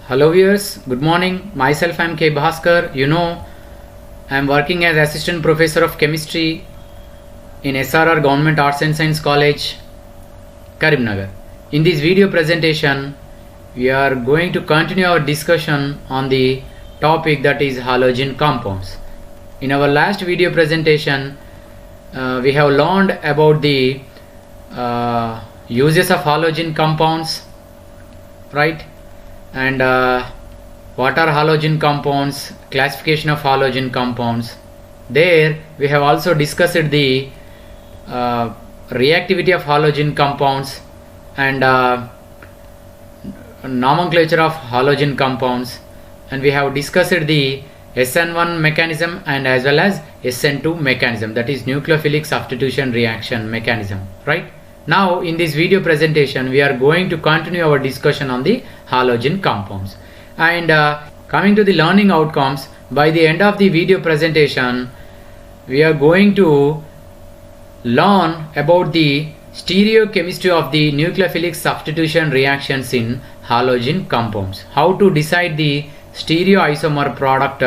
Hello viewers, good morning. Myself I am K. Bhaskar. I am working as Assistant Professor of Chemistry in SRR Government Arts and Science College, Karimnagar. In this video presentation, we are going to continue our discussion on the topic that is halogen compounds. In our last video presentation, we have learned about the uses of halogen compounds, right? And what are halogen compounds, classification of halogen compounds. There we have also discussed the reactivity of halogen compounds and nomenclature of halogen compounds, and we have discussed the SN1 mechanism and as well as SN2 mechanism, that is nucleophilic substitution reaction mechanism, right? Now in this video presentation we are going to continue our discussion on the halogen compounds, and coming to the learning outcomes, by the end of the video presentation we are going to learn about the stereochemistry of the nucleophilic substitution reactions in halogen compounds, how to decide the stereoisomer product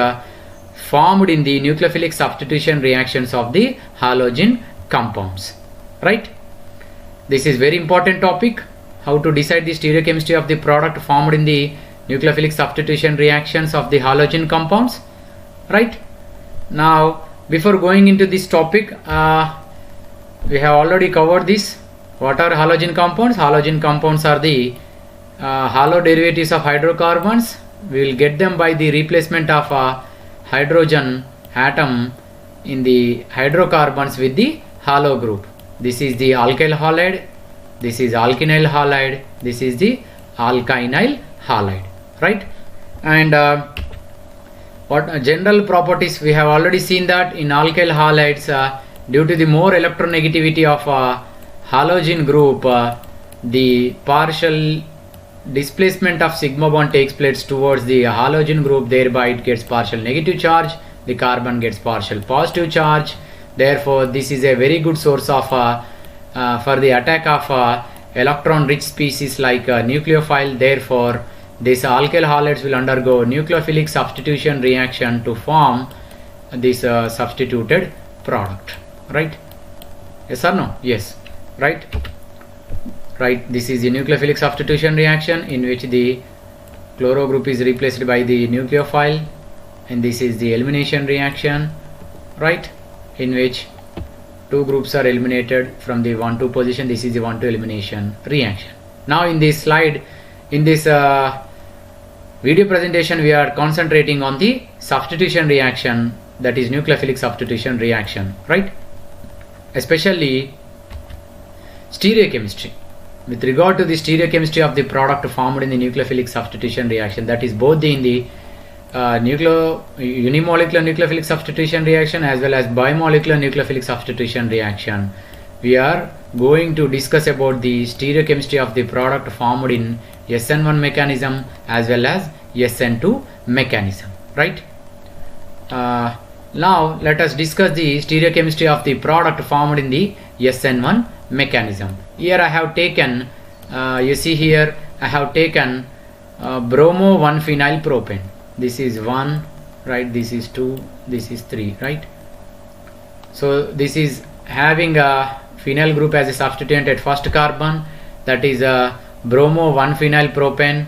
formed in the nucleophilic substitution reactions of the halogen compounds, right? This is very important topic, how to decide the stereochemistry of the product formed in the nucleophilic substitution reactions of the halogen compounds, right? Now before going into this topic, we have already covered this. What are halogen compounds? Halogen compounds are the halo derivatives of hydrocarbons. We will get them by the replacement of a hydrogen atom in the hydrocarbons with the halo group. This is the alkyl halide, this is alkenyl halide, this is the alkynyl halide, right? And what general properties, we have already seen that in alkyl halides, due to the more electronegativity of halogen group, the partial displacement of sigma bond takes place towards the halogen group, thereby it gets partial negative charge, the carbon gets partial positive charge. Therefore this is a very good source of for the attack of electron rich species like nucleophile. Therefore these alkyl halides will undergo nucleophilic substitution reaction to form this substituted product, right? Yes or no? Yes, right? Right, this is the nucleophilic substitution reaction in which the chloro group is replaced by the nucleophile, and this is the elimination reaction, right, in which two groups are eliminated from the 1,2 position. This is the 1,2 elimination reaction. Now in this slide, in this video presentation, we are concentrating on the substitution reaction, that is nucleophilic substitution reaction, right? Especially stereochemistry. With regard to the stereochemistry of the product formed in the nucleophilic substitution reaction, that is both in the unimolecular nucleophilic substitution reaction as well as bimolecular nucleophilic substitution reaction, we are going to discuss about the stereochemistry of the product formed in SN1 mechanism as well as SN2 mechanism, right? Now let us discuss the stereochemistry of the product formed in the SN1 mechanism. Here I have taken, you see here I have taken bromo 1-phenyl propane. This is 1, right? This is 2, this is 3, right? So this is having a phenyl group as a substituent at first carbon, that is bromo 1-phenyl propane.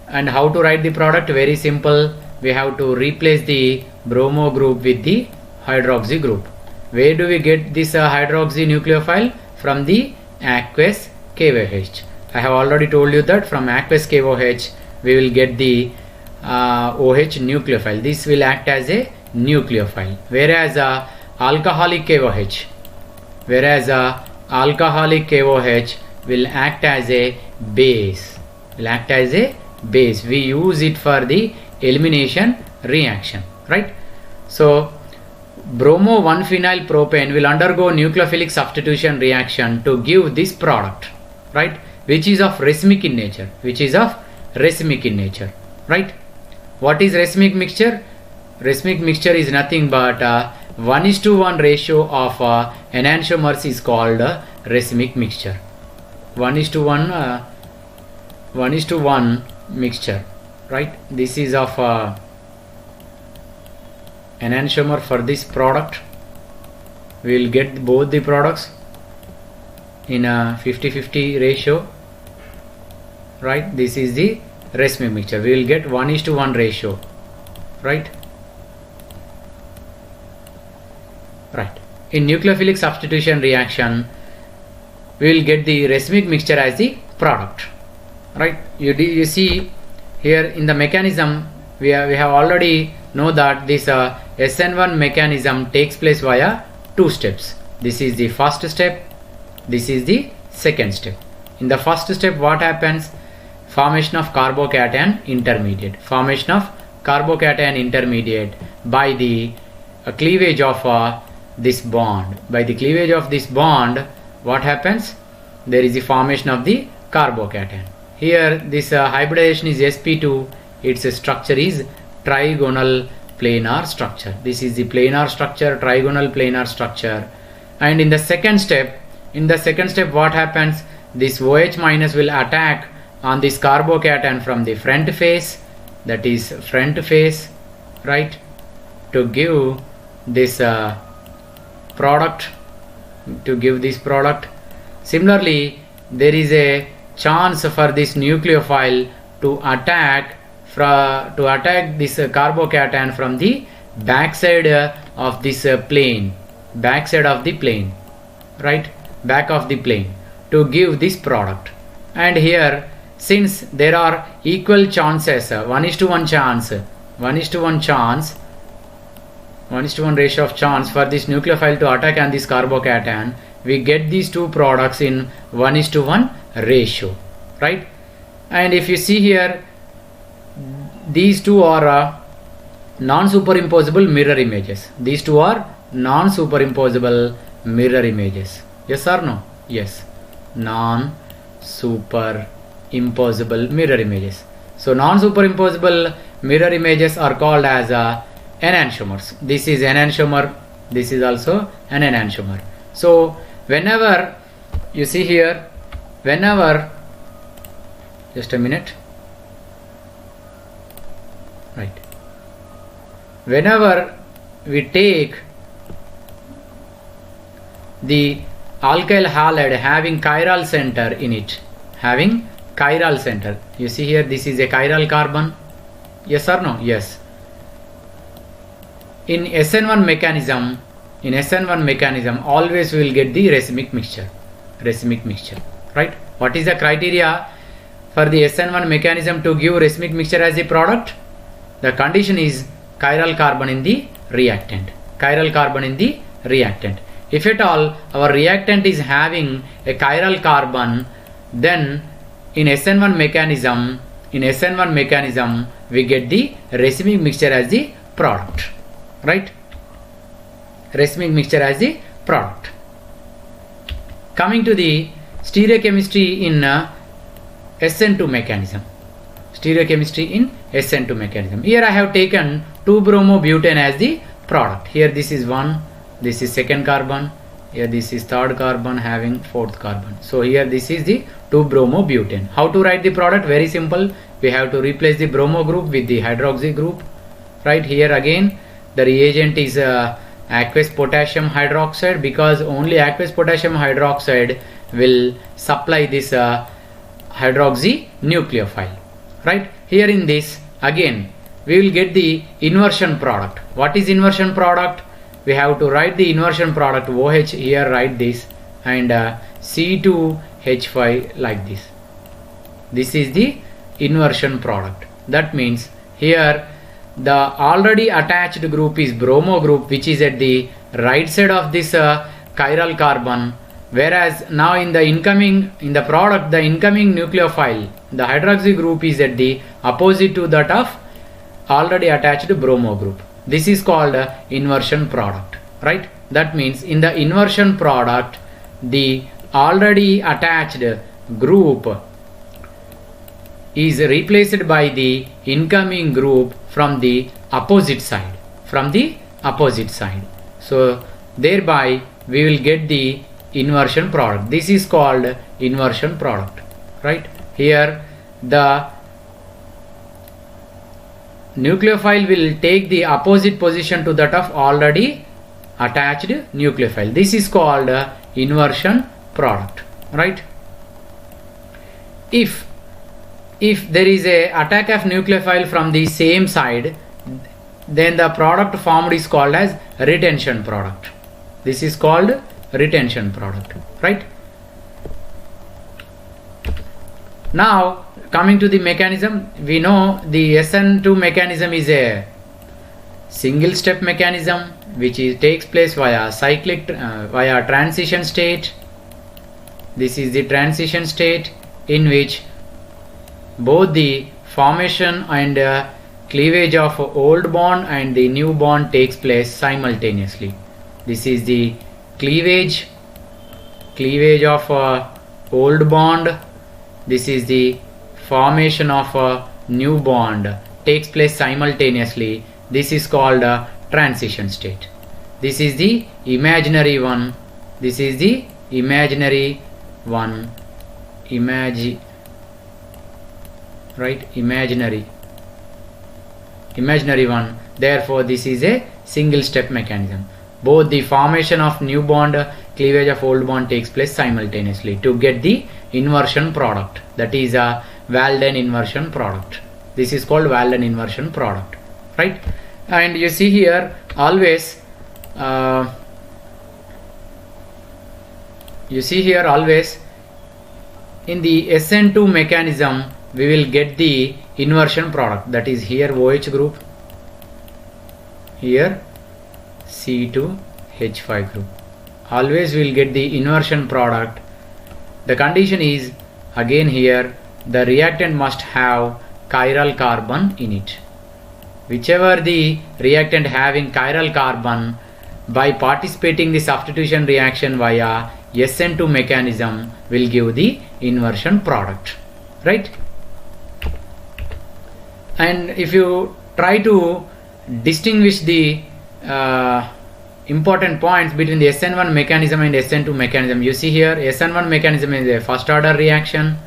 And how to write the product? Very simple. We have to replace the bromo group with the hydroxy group. Where do we get this hydroxy nucleophile? From the aqueous KOH. I have already told you that from aqueous KOH we will get the OH nucleophile. This will act as a nucleophile, whereas alcoholic KOH will act as a base. We use it for the elimination reaction, right? So bromo 1-phenyl propane will undergo nucleophilic substitution reaction to give this product, right, which is of racemic in nature, right? What is racemic mixture? Racemic mixture is nothing but 1:1 ratio of enantiomers is called racemic mixture. 1:1 mixture. right? This is of enantiomer for this product. We will get both the products in a 50-50 ratio, right? This is the racemic mixture. We will get 1:1 ratio, right? Right. In nucleophilic substitution reaction, we will get the racemic mixture as the product, right? You see here in the mechanism, we have already know that this SN1 mechanism takes place via two steps. This is the first step, this is the second step. In the first step, what happens? Formation of carbocation intermediate. Formation of carbocation intermediate by the cleavage of this bond. By the cleavage of this bond, what happens? There is the formation of the carbocation. Here this hybridization is sp2. Its structure is trigonal planar structure. This is the planar structure, trigonal planar structure. And in the second step, what happens? This OH minus will attack on this carbocation from the front face, that is front face, right, to give this product, Similarly, there is a chance for this nucleophile to attack this carbocation from the backside of this plane, right, back of the plane, to give this product. And here, since there are equal chances, 1:1 chance, 1:1 chance, 1:1 ratio of chance for this nucleophile to attack on this carbocation, we get these two products in 1:1 ratio, right? And if you see here, these two are non-superimposable mirror images. These two are non-superimposable mirror images. Yes or no? Yes. Non-superimposable mirror images. So non-superimposable mirror images are called as enantiomers. This is enantiomer. This is also an enantiomer. So whenever you see here, just a minute, right, whenever we take the alkyl halide having chiral center in it, you see here, this is a chiral carbon. Yes or no? Yes. In SN1 mechanism, always we will get the racemic mixture, right? What is the criteria for the SN1 mechanism to give racemic mixture as a product? The condition is chiral carbon in the reactant. If at all our reactant is having a chiral carbon, then in SN1 mechanism, we get the racemic mixture as the product, right? Racemic mixture as the product. Coming to the stereochemistry in SN2 mechanism. Here I have taken 2-bromobutane as the product. Here this is one, this is second carbon, here this is third carbon having fourth carbon. So here this is the 2-bromobutane. How to write the product? Very simple. We have to replace the bromo group with the hydroxy group. Right, here again the reagent is aqueous potassium hydroxide, because only aqueous potassium hydroxide will supply this hydroxy nucleophile. Right, here in this again we will get the inversion product. What is inversion product? We have to write the inversion product OH here, write this, and C2H5 like this. This is the inversion product. That means here the already attached group is bromo group, which is at the right side of this chiral carbon, whereas now in the product, the incoming nucleophile, the hydroxy group is at the opposite to that of already attached bromo group. This is called inversion product, right? That means in the inversion product, the already attached group is replaced by the incoming group from the opposite side, So thereby we will get the inversion product. This is called inversion product, right? Here the nucleophile will take the opposite position to that of already attached nucleophile. This is called inversion product, right? If there is a attack of nucleophile from the same side, then the product formed is called as retention product. This is called retention product, right? Now coming to the mechanism, we know the SN2 mechanism is a single step mechanism which takes place via via transition state. This is the transition state in which both the formation and cleavage of old bond and the new bond takes place simultaneously. This is the cleavage of old bond. This is the formation of a new bond takes place simultaneously. This is called a transition state. This is the imaginary one. This is the imaginary one. Imaginary one. Therefore this is a single step mechanism. Both the formation of new bond, cleavage of old bond takes place simultaneously to get the inversion product, that is a Walden inversion product. This is called Walden inversion product, right? And you see here always in the SN2 mechanism we will get the inversion product, that is here OH group, here C2H5 group. Always we will get the inversion product. The condition is again here the reactant must have chiral carbon in it. Whichever the reactant having chiral carbon, by participating the substitution reaction via SN2 mechanism will give the inversion product, right? And if you try to distinguish the important points between the SN1 mechanism and SN2 mechanism, you see here SN1 mechanism is a first order reaction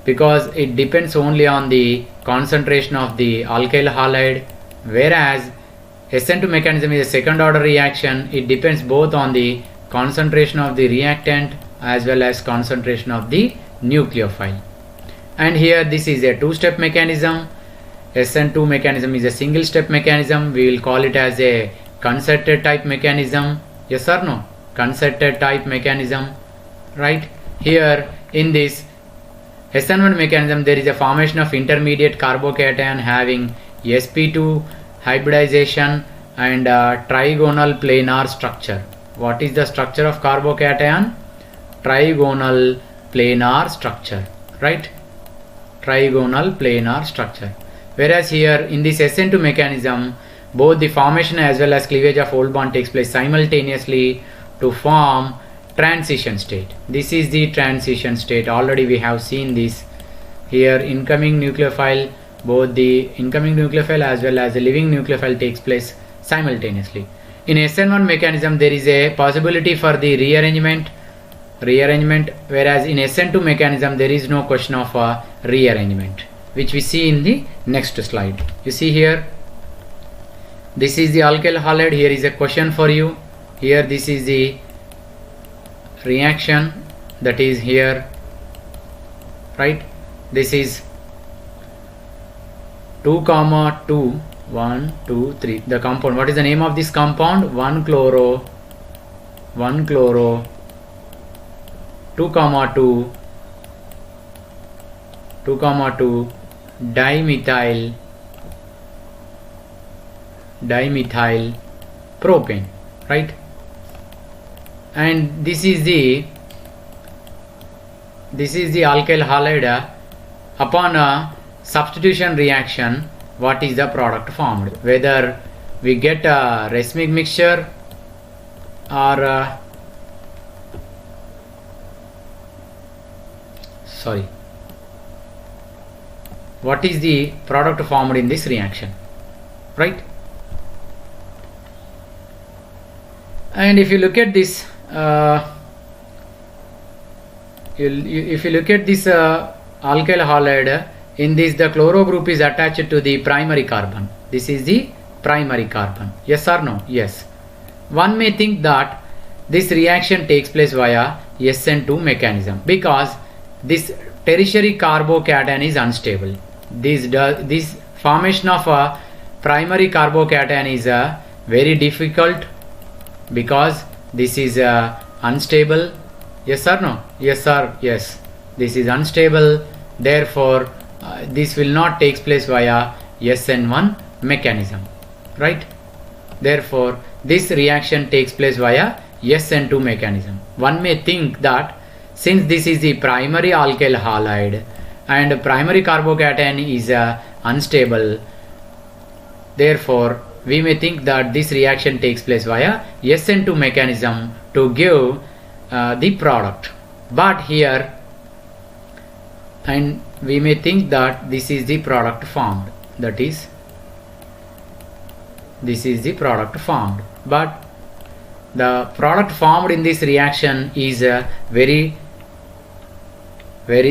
because it depends only on the concentration of the alkyl halide, whereas SN2 mechanism is a second order reaction. It depends both on the concentration of the reactant as well as concentration of the nucleophile. And here this is a two-step mechanism. SN2 mechanism is a single step mechanism. We will call it as a concerted type mechanism. Yes or no? Concerted type mechanism, right? Here in this SN1 mechanism there is a formation of intermediate carbocation having sp2 hybridization and trigonal planar structure. What is the structure of carbocation? Trigonal planar structure, right? Trigonal planar structure. Whereas here in this SN2 mechanism both the formation as well as cleavage of old bond takes place simultaneously to form transition state. This is the transition state. Already we have seen this. Here incoming nucleophile, both the incoming nucleophile as well as the leaving nucleophile takes place simultaneously. In SN1 mechanism there is a possibility for the rearrangement, whereas in SN2 mechanism there is no question of rearrangement, which we see in the next slide. You see here, this is the alkyl halide. Here is a question for you. Here this is the reaction, that is here, right? This is 2, 2, 1, 2, 3. The compound. What is the name of this compound? 1-chloro, 2, 2, dimethyl propane, right? And this is the alkyl halide. Upon a substitution reaction, what is the product formed? Whether we get a racemic mixture or what is the product formed in this reaction, right? And if you look at this, if you look at this alkyl halide, In this, the chloro group is attached to the primary carbon. This is the primary carbon. Yes or no? Yes. One may think that this reaction takes place via SN2 mechanism because this tertiary carbocation is unstable. This formation of a primary carbocation is very difficult because this is unstable. Yes or no? Yes sir. Yes. This is unstable. Therefore, this will not take place via SN1 mechanism. Right? Therefore, this reaction takes place via SN2 mechanism. One may think that since this is the primary alkyl halide and primary carbocation is unstable, therefore we may think that this reaction takes place via SN2 mechanism to give the product. But here, and we may think that this is the product formed, that is, this is the product formed, but the product formed in this reaction is very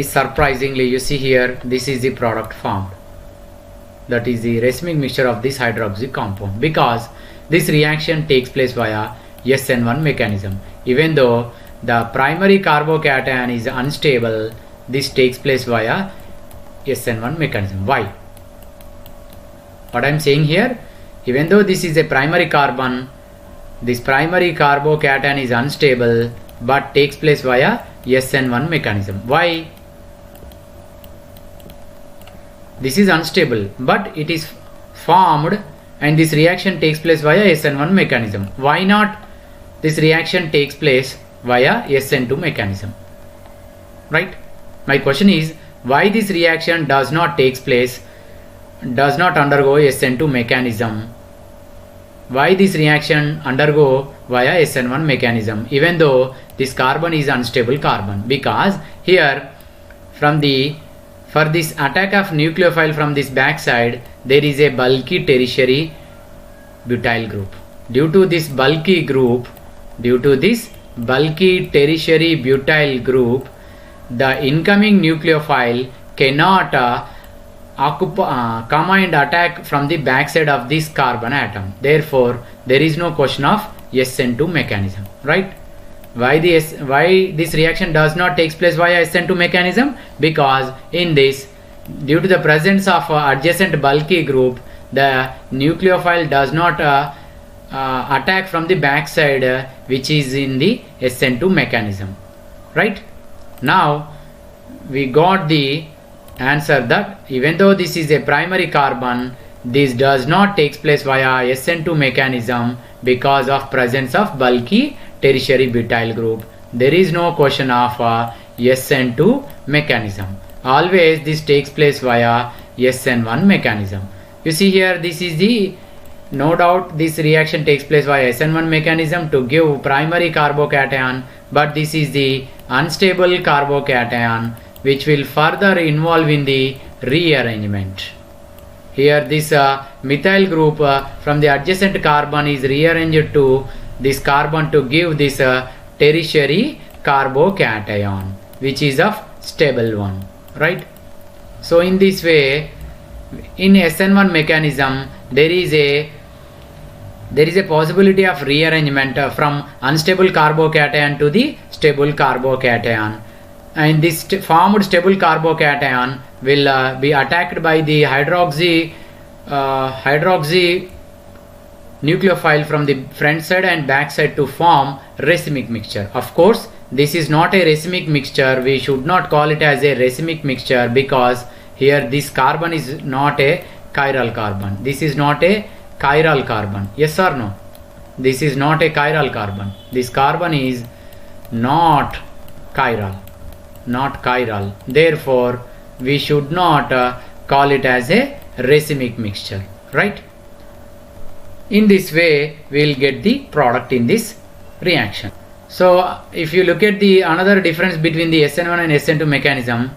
surprisingly, you see here, this is the product formed, that is the racemic mixture of this hydroxy compound, because this reaction takes place via SN1 mechanism. Even though the primary carbocation is unstable, this takes place via SN1 mechanism. Why? What I am saying here, even though this is a primary carbon, this primary carbocation is unstable but takes place via SN1 mechanism. Why? This is unstable but it is formed and this reaction takes place via SN1 mechanism. Why not this reaction takes place via SN2 mechanism? Right? My question is, why this reaction does not undergo SN2 mechanism? Why this reaction undergo via SN1 mechanism even though this carbon is unstable carbon? Because here for this attack of nucleophile from this backside, there is a bulky tertiary butyl group. Due to this bulky tertiary butyl group, the incoming nucleophile cannot come and attack from the backside of this carbon atom. Therefore, there is no question of SN2 mechanism. Right? Why this reaction does not take place via SN2 mechanism? Because in this, due to the presence of adjacent bulky group, the nucleophile does not attack from the backside, which is in the SN2 mechanism. Right? Now we got the answer that even though this is a primary carbon, this does not take place via SN2 mechanism because of presence of bulky tertiary butyl group. There is no question of SN2 mechanism. Always this takes place via SN1 mechanism. You see here, this is the, no doubt this reaction takes place via SN1 mechanism to give primary carbocation, but this is the unstable carbocation which will further involve in the rearrangement. Here this methyl group from the adjacent carbon is rearranged to this carbon to give this tertiary carbocation which is of stable one. Right? So in this way, in SN1 mechanism, there is a possibility of rearrangement from unstable carbocation to the stable carbocation, and this formed stable carbocation will be attacked by the hydroxy nucleophile from the front side and back side to form racemic mixture. Of course, this is not a racemic mixture. We should not call it as a racemic mixture because here this carbon is not a chiral carbon. This is not a chiral carbon. Yes or no? This is not a chiral carbon. This carbon is not chiral. Therefore, we should not call it as a racemic mixture. Right? In this way, we will get the product in this reaction. So, if you look at the another difference between the SN1 and SN2 mechanism,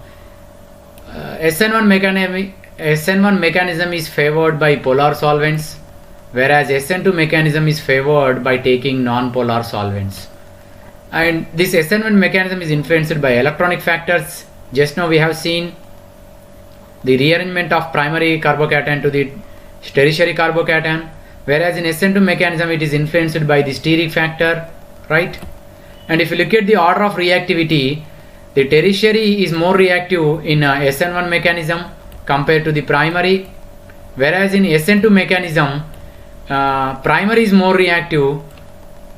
SN1 mechanism is favored by polar solvents, whereas SN2 mechanism is favored by taking non-polar solvents. And this SN1 mechanism is influenced by electronic factors. Just now we have seen the rearrangement of primary carbocation to the tertiary carbocation, whereas in SN2 mechanism it is influenced by the steric factor, right? And if you look at the order of reactivity, the tertiary is more reactive in SN1 mechanism compared to the primary, whereas in SN2 mechanism primary is more reactive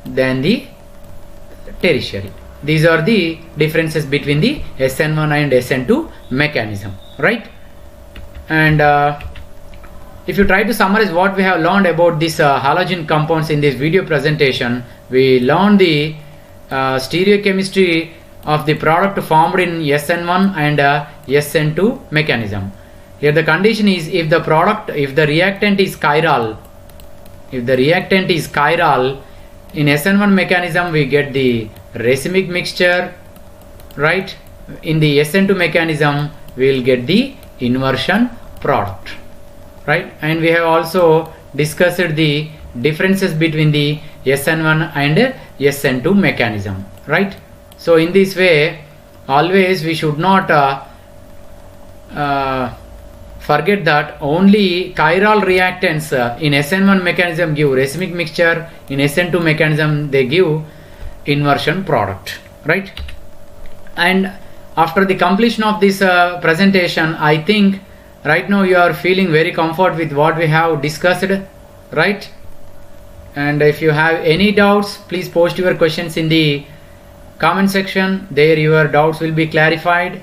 than the tertiary. These are the differences between the SN1 and SN2 mechanism, right? And if you try to summarize what we have learned about these halogen compounds in this video presentation, we learned the stereochemistry of the product formed in SN1 and SN2 mechanism. Here the condition is if the reactant is chiral, in SN1 mechanism we get the racemic mixture, right? In the SN2 mechanism we will get the inversion product, right? And we have also discussed the differences between the SN1 and SN2 mechanism, right? So in this way, always we should not forget that only chiral reactants in SN1 mechanism give racemic mixture, in SN2 mechanism they give inversion product, right? And after the completion of this presentation, I think right now you are feeling very comfort with what we have discussed, right? And if you have any doubts, please post your questions in the comment section. There your doubts will be clarified.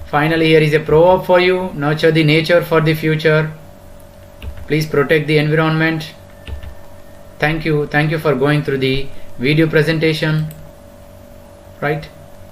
Finally, here is a proverb for you: nurture the nature for the future. Please protect the environment. Thank you for going through the video presentation, right?